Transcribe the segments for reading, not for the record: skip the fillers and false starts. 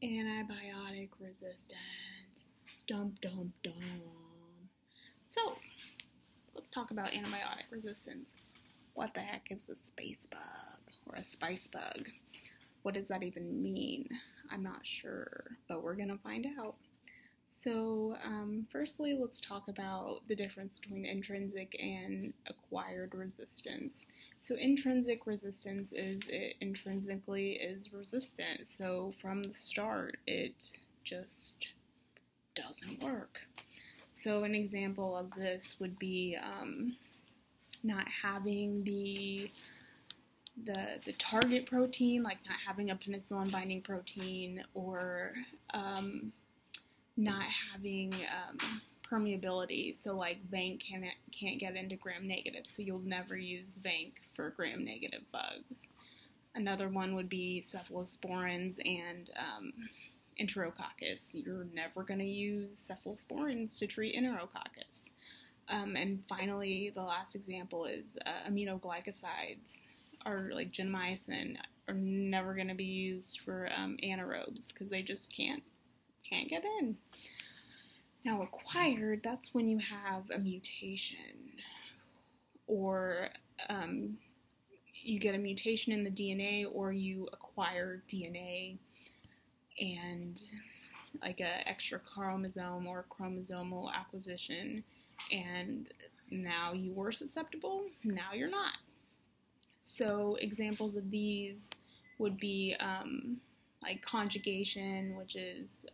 Antibiotic resistance. Dum dum dum. So, let's talk about antibiotic resistance. What the heck is a space bug or a spice bug? What does that even mean? I'm not sure, but we're going to find out. So, firstly, let's talk about the difference between intrinsic and acquired resistance. So, intrinsic resistance is it intrinsically is resistant. So, from the start, it just doesn't work. So, an example of this would be not having the target protein, like not having a penicillin binding protein, or not having permeability, so like vanc can't get into gram-negative, so you'll never use vanc for gram-negative bugs. Another one would be cephalosporins and enterococcus. You're never going to use cephalosporins to treat enterococcus. And finally, the last example is aminoglycosides, or like gentamicin, are never going to be used for anaerobes because they just can't get in. Now, acquired, that's when you have a mutation, or you get a mutation in the DNA, or you acquire DNA and like an extra chromosome or chromosomal acquisition, and now you were susceptible, now you're not. So examples of these would be like conjugation, which is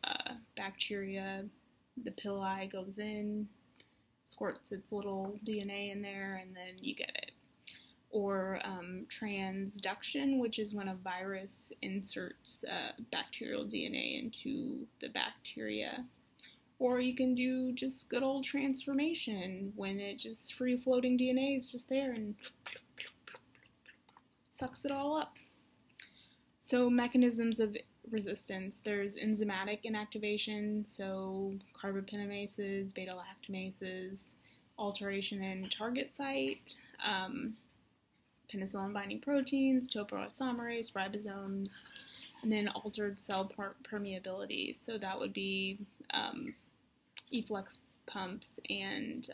bacteria, the pili goes in, squirts its little DNA in there, and then you get it. Or transduction, which is when a virus inserts bacterial DNA into the bacteria. Or you can do just good old transformation, when it just free-floating DNA is just there and sucks it all up. So mechanisms of resistance, there's enzymatic inactivation, so carbapinamases, beta-lactamases, alteration in target site, penicillin-binding proteins, topoisomerase, ribosomes, and then altered cell permeability. So that would be efflux pumps and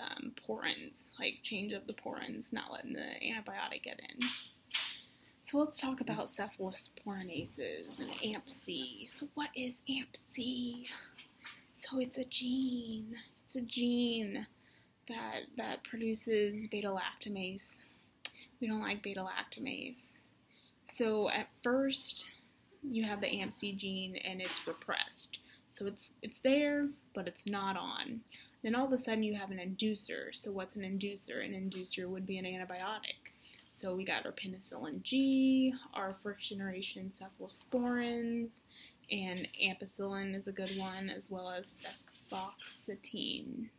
porins, like change of the porins, not letting the antibiotic get in. So let's talk about cephalosporinases and AMP-C. So what is AMP-C? So it's a gene. It's a gene that produces beta-lactamase. We don't like beta-lactamase. So at first, you have the AMP-C gene and it's repressed. So it's there, but it's not on. Then all of a sudden you have an inducer. So what's an inducer? An inducer would be an antibiotic. So we got our penicillin G, our first generation cephalosporins, and ampicillin is a good one, as well as cefoxetine,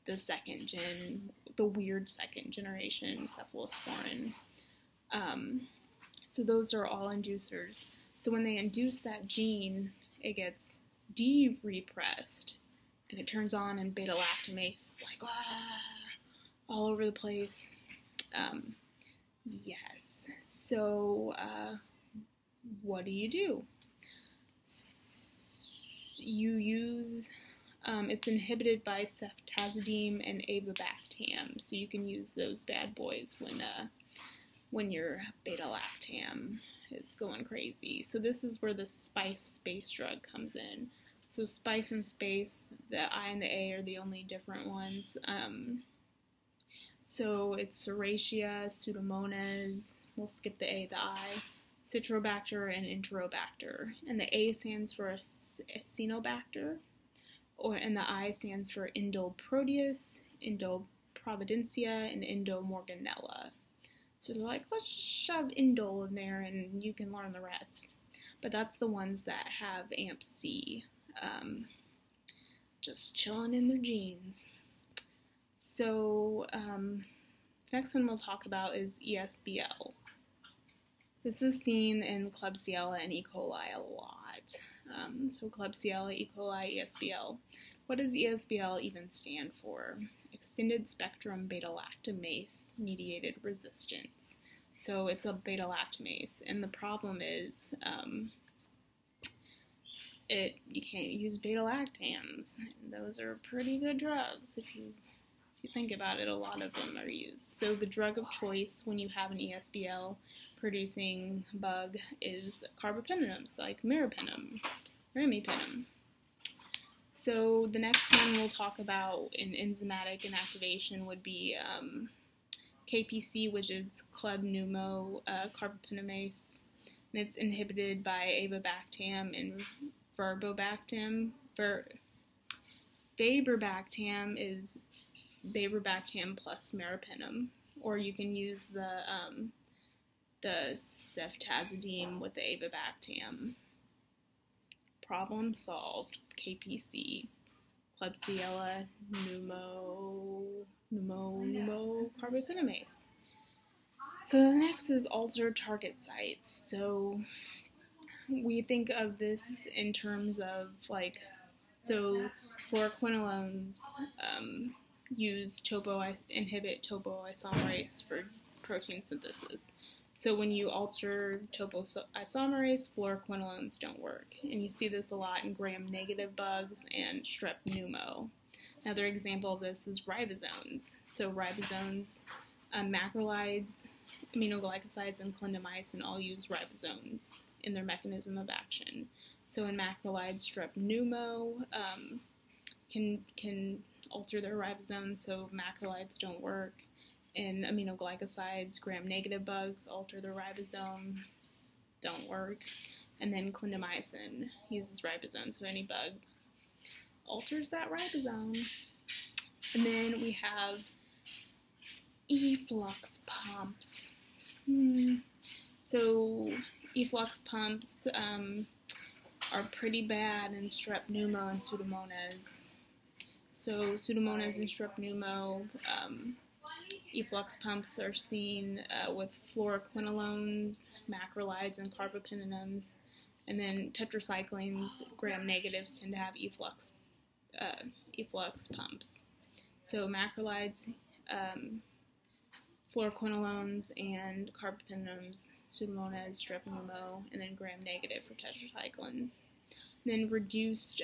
the weird second generation cephalosporin. So those are all inducers. So when they induce that gene, it gets de-repressed, and it turns on, and beta-lactamase is like, all over the place. Yes, so what do? You use, it's inhibited by ceftazidime and avibactam, so you can use those bad boys when your beta-lactam is going crazy. So this is where the space drug comes in. So spice and space, the I and the A are the only different ones. So it's Serratia, Pseudomonas, we'll skip the A, the I, Citrobacter, and Enterobacter. And the A stands for Acinetobacter, and the I stands for Endoproteus, Endoprovidencia, and Endomorganella. So they're like, let's just shove Indole in there and you can learn the rest. But that's the ones that have AMP-C, just chilling in their genes. So, next one we'll talk about is ESBL. This is seen in Klebsiella and E. coli a lot. So Klebsiella, E. coli, ESBL. What does ESBL even stand for? Extended spectrum beta-lactamase mediated resistance. So it's a beta-lactamase, and the problem is you can't use beta-lactams. And those are pretty good drugs. If you think about it, a lot of them are used. So the drug of choice when you have an ESBL producing bug is carbapenems, like meropenem, imipenem. So the next one we'll talk about in enzymatic inactivation would be KPC, which is club pneumo carbapenemase, and it's inhibited by avibactam and verbobactam. Vaborbactam is vaborbactam plus meropenem, or you can use the ceftazidime with the avibactam. Problem solved. KPC, Klebsiella pneumocarbapenemase. So the next is altered target sites. So we think of this in terms of so fluoroquinolones inhibit topoisomerase for protein synthesis. So when you alter topoisomerase, fluoroquinolones don't work. And you see this a lot in gram-negative bugs and strep pneumo. Another example of this is ribosomes. So ribosomes, macrolides, aminoglycosides, and clindamycin all use ribosomes in their mechanism of action. So in macrolides, strep pneumo can alter their ribosomes, so macrolides don't work. In aminoglycosides, gram-negative bugs alter the ribosome, don't work. And then clindamycin uses ribosomes, so any bug alters that ribosome. And then we have efflux pumps. So efflux pumps are pretty bad in strep pneumo and Pseudomonas. So Pseudomonas and strep pneumo, efflux pumps are seen with fluoroquinolones, macrolides, and carbapenems, and then tetracyclines, gram-negatives, tend to have efflux pumps. So macrolides, fluoroquinolones, and carbapenems, Pseudomonas, strep pneumo, and then gram-negative for tetracyclines. Then reduced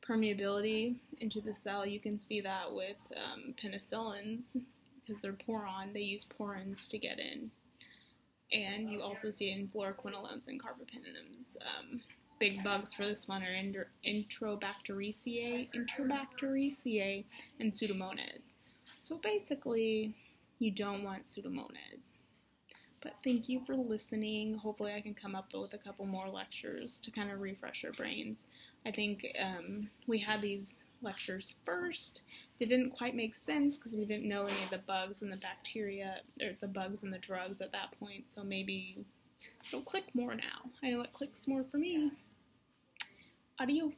permeability into the cell, you can see that with penicillins, because they're poron, they use porins to get in. And you also see it in fluoroquinolones and carbapenems. Big bugs for this one are Enterobacteriaceae, and Pseudomonas. So basically, you don't want Pseudomonas. But thank you for listening. Hopefully I can come up with a couple more lectures to kind of refresh our brains. I think we had these lectures first. They didn't quite make sense because we didn't know any of the bugs and the bacteria, or the bugs and the drugs at that point, so maybe it'll click more now. I know it clicks more for me. Adios.